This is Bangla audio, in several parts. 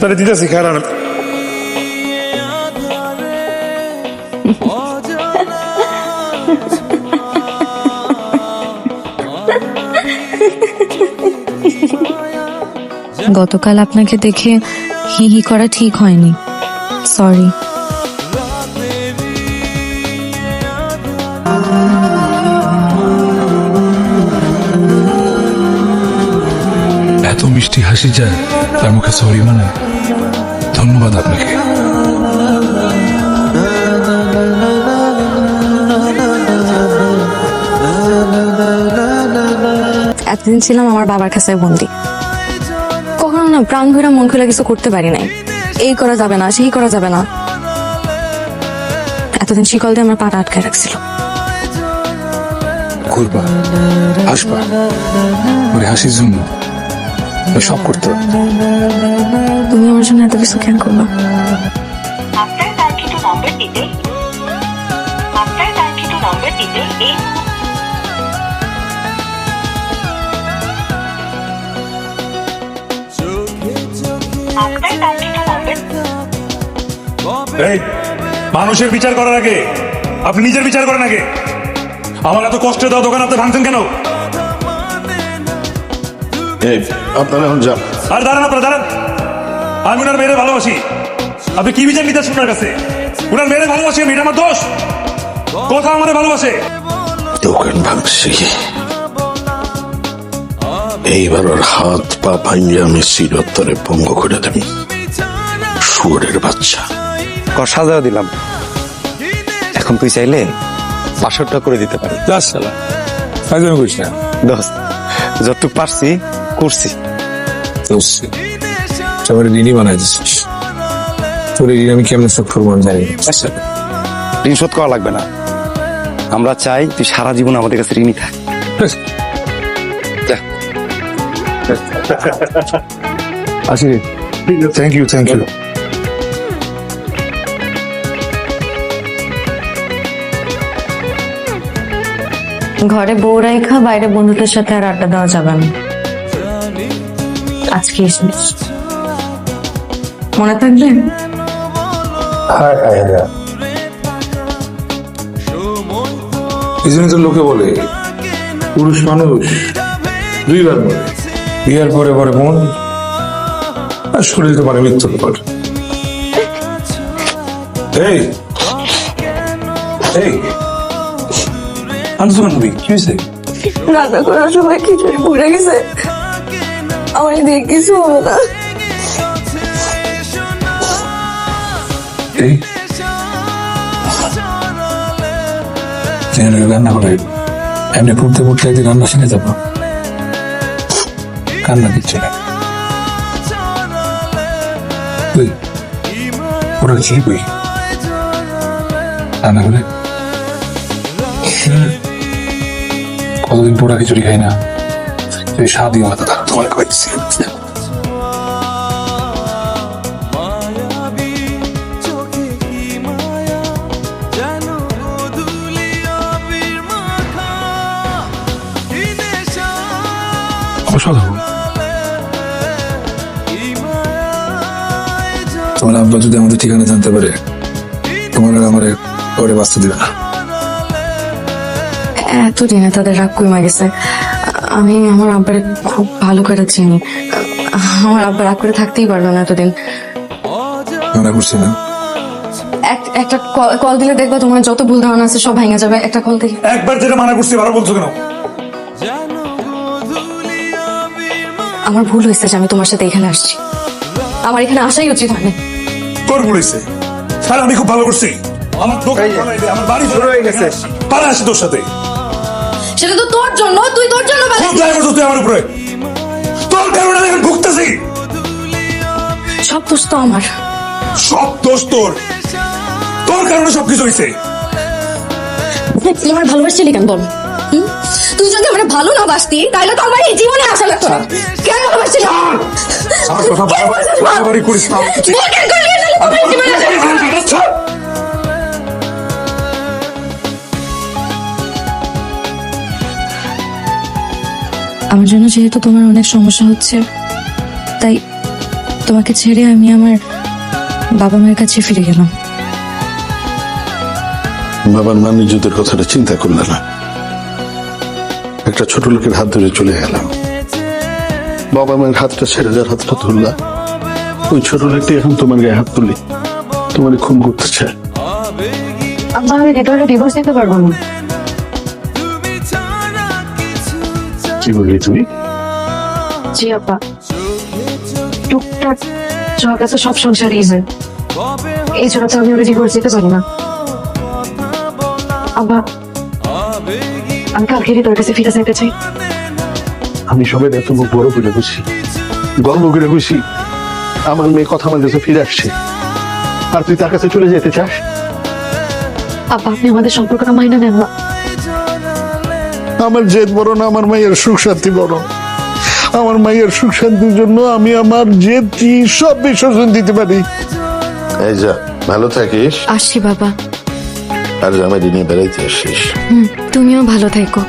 তাহলে দিতেছি খারাপ গতকাল আপনাকে দেখে হি হি করা ঠিক হয়নি, সরি। এত মিষ্টি হাসি যায় তার মুখে সরি মানে? ধন্যবাদ আপনাকে। এতদিন ছিলাম আমার বাবার কাছে বন্দি, কখনো না প্রাণ ভরে মন খুলে কিছু করতে পারি নাই। এই করা যাবে না, সেই করা যাবে না, এতদিন শিকল দিয়ে আমার পাটা আটকে রাখছিল। ঘুরবা, হাসবা, ওর হাসির জন্য সব করতে হবে। তুমি আমার জন্য এত কিছু কেন করবা? আপনার কাঙ্ক্ষিত নম্বরটিতে এই আপনার কাঙ্ক্ষিত নম্বর এই মানুষের বিচার করার আগে আপনি নিজের বিচার করেন আগে। আমার এত কষ্ট দেওয়া দোকান আপনি ভাঙছেন কেন? আপনারা এখন যান। আর দাঁড়ান, আপনারা দাঁড়ান। আমি ওনার মেয়েরে ভালোবাসি, আপনি কি বিচার নিতে ওনার কাছে? ওনার মেয়েরে ভালোবাসি আমি, এটা আমার দোষ? কথা আমারে ভালোবাসে। দোকান ভাঙছি, এইবার ওর হাত পা ভাঙিয়ে আমি চিরতরে ভঙ্গ করে দেব। শুয়োরের বাচ্চা। সাজাও দিলাম, এখন তুই চাইলে 500 করে দিতে পারি। করিস না দোস্ত, যতটুকু পারছি করছি। সবার ঋণই বানাই দিচ্ছিস, তোর ঋণ আমি কেমন শোধ করবো আমি জানি। ঋণ শোধ করা লাগবে না, আমরা চাই তুই সারা জীবন আমাদের কাছে ঋণই থাক। আসি, থ্যাংক ইউ। ঘরে বউ রাইখা বাইরে বন্ধুদের সাথে আর আড্ডা দেওয়া যাবে না। আজকে শেষ, মনে থাকবে? এই জন্য তো লোকে বলে পুরুষ মানুষ দুইবার মরে, বিয়ার পরে পরে মন আর শরীর তো পারে মৃত্যুর পর। এই এই আন্দোলন নবী কি হয়েছে? রান্না করার সময় খিচুড়ি পুড়ে গেছে, আমার এদিকে কিছু হবে না। এই রান্না করে এমনি পড়তে পড়তে একদিন রান্না শিখে যাবো। কান্না দিচ্ছে না তুই, ওরা শিখবি রান্না করে। কতদিন পোড়া খিচুড়ি খাই না, তুই স্বাদই আলাদা, তার তোমার খাইছি। অসাধারণ। তোমার আব্বা যদি আমাদের ঠিকানা জানতে পারে, তোমার আর আমার পরে বাঁচতে দিবে না। এতদিনে তাদের রাগ কমে গেছে। আমি আমার আব্বারে খুব ভালো করে চিনি, আমার আব্বা রাগ করে থাকতেই পারবে না এতদিন। মনে করছি না, একটা কল দিলে দেখবো তোমার যত ভুল ধারণা আছে সব ভেঙে যাবে। একটা কল দেখি। একবার যেটা মানা করছি ভালো বলছো কেন? আমার ভুল হয়েছে যে আমি তোমার সাথে এখানে আসছি, আমার এখানে আসাই উচিত হয়নি। তোর ভুল হয়েছে, তাহলে আমি খুব ভালো করছি। আমার দোকান বানাই দে, আমার বাড়ি শুরু হয়ে গেছে, পালা আসি তোর সাথে। সেটা তো তোর জন্য, তুই তোর জন্য খুব দয়া করছিস তুই আমার উপরে, তোর কারণে আমি এখন ভুগতেছি। সব দোষ তো আমার। সব দোষ তোর, তোর কারণে সবকিছু হয়েছে। তুই আমার ভালোবাসছিলি কেন বল? তুই যদি আমার ভালো না বাসতি তাহলে তো আমার এই জীবনে আসা লাগতো না। কেন ভালোবাসছিলি? আমার কথা বাড়াবাড়ি করিস না। আমার জন্য যেহেতু তোমার অনেক সমস্যা হচ্ছে, তাই তোমাকে ছেড়ে আমি আমার বাবা মায়ের কাছে ফিরে গেলাম। বাবার মান ইজ্জতের কথাটা চিন্তা করলে না, একটা ছোট লোকের হাত ধরে চলে গেলাম। বাবা মায়ের হাতটা ছেড়ে যার হাতটা ধরলা, ওই ছোট লোকটি এখন তোমার গায়ে হাত তুলি তোমার খুন করতে চায়। আব্বা আমি হৃদয়টা ডিভোর্স দিতে পারবো না। কি বললি তুমি? জি আব্বা, টুকটাক তোমার কাছে সব সংসারই হয়, এই জন্য তো আমি ওরা ডিভোর্স দিতে পারি না। আব্বা আমি কালকে হৃদয়ের কাছে ফিরে যেতে চাই। আমি সবাই এত মুখ বড় করে বুঝি, গর্ব করে বুঝি আমার মেয়ে কথা আমার কাছে ফিরে আসছে, আর তুই তার কাছে চলে যেতে চাস? আব্বা আপনি আমাদের সম্পর্কটা মাইনা নেন না। আমার জেদ বড় না, আমার মায়ের সুখ শান্তি বড়। আমার মায়ের সুখ শান্তির জন্য আমি আমার জেদ কি সব বিসর্জন দিতে পারি। এই যা, ভালো থাকিস। আসছি বাবা। আর জামাই নিয়ে বেড়াইতে আসিস। তুমিও ভালো থেকো।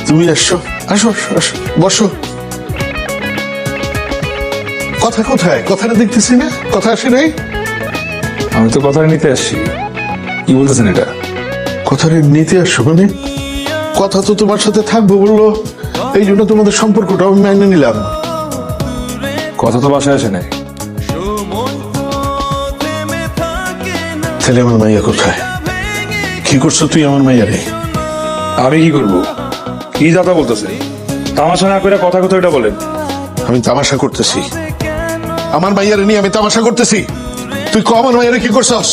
তুমি আসছো, আসো আসো, আসো, বসো। কথা কোথায়? কথাটা দেখতেছি না, কথা আসে নাই। আমি তো কথা নিতে আসছি। কি বলতেছেন এটা? কথাটা নিতে আসছো মানে? কথা তো তোমার সাথে থাকবো বললো, এই জন্য তোমাদের সম্পর্কটা আমি মেনে নিলাম। কথা তো বাসায় আসে নাই। তাহলে আমার মাইয়া কোথায়? কি করছো তুই আমার মাইয়ারে? আমি কি করব? কি দাদা বলতেছে? তামাশা না করে কথা কথা এটা বলেন। আমি তামাশা করতেছি? আমার মাইয়ারে নিয়ে আমি তামাশা করতেছি? তুই ক আমার মাইয়ারে কি করছস?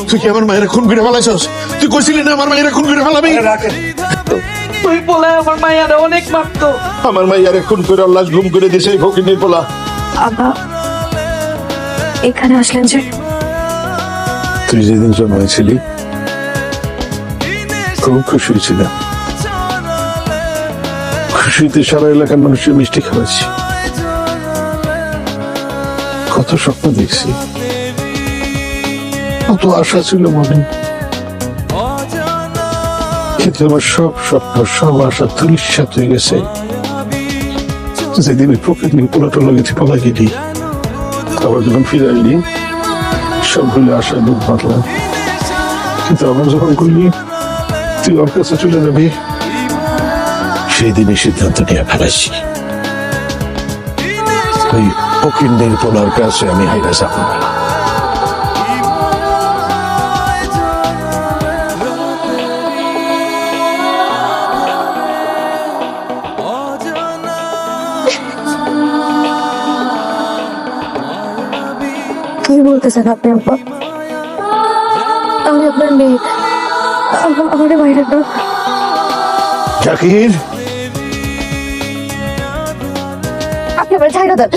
তুই কি আমার মায়ের খুন করে ফেলাইছস? তুই কইছিলি না আমার মায়ের খুন করে ফেলাবি? তুই বলে আমার মায়েরা অনেক মারতো। আমার মাইয়ারে খুন করে লাশ গুম করে দিছে এই ফকির পোলা। আব্বা এখানে আসলেন যে? তুই যেদিন জন্মাইছিলি খুব খুশি হয়েছিলাম। খুশিতে সারা এলাকার মানুষের মিষ্টি খাওয়াচ্ছি, কত স্বপ্ন দেখছি, কত আশা ছিল মনে, কিন্তু আমার সব স্বপ্ন সব আশা ধূলিসাৎ হয়ে গেছে যেদিন প্রকৃতি পোলাটোলা গেছে পলাগিনি। আবার যখন ফিরে আইনি সবগুলো আশা দুধ বাঁধলাম, কিন্তু আমার যখন করলি তুই ওর কাছে চলে যাবি, সেই দিনই সিদ্ধান্ত নিয়ে ফেলাইছি ওই ফকিরদের পোলার কাছে আমি হাইরা যাব না। কি বলতেছেন আপনি আব্বা? আমি আপনার মেয়ে, আমাদের বাইরে না। জাকির, আপনি আমার ছাইরা দেন।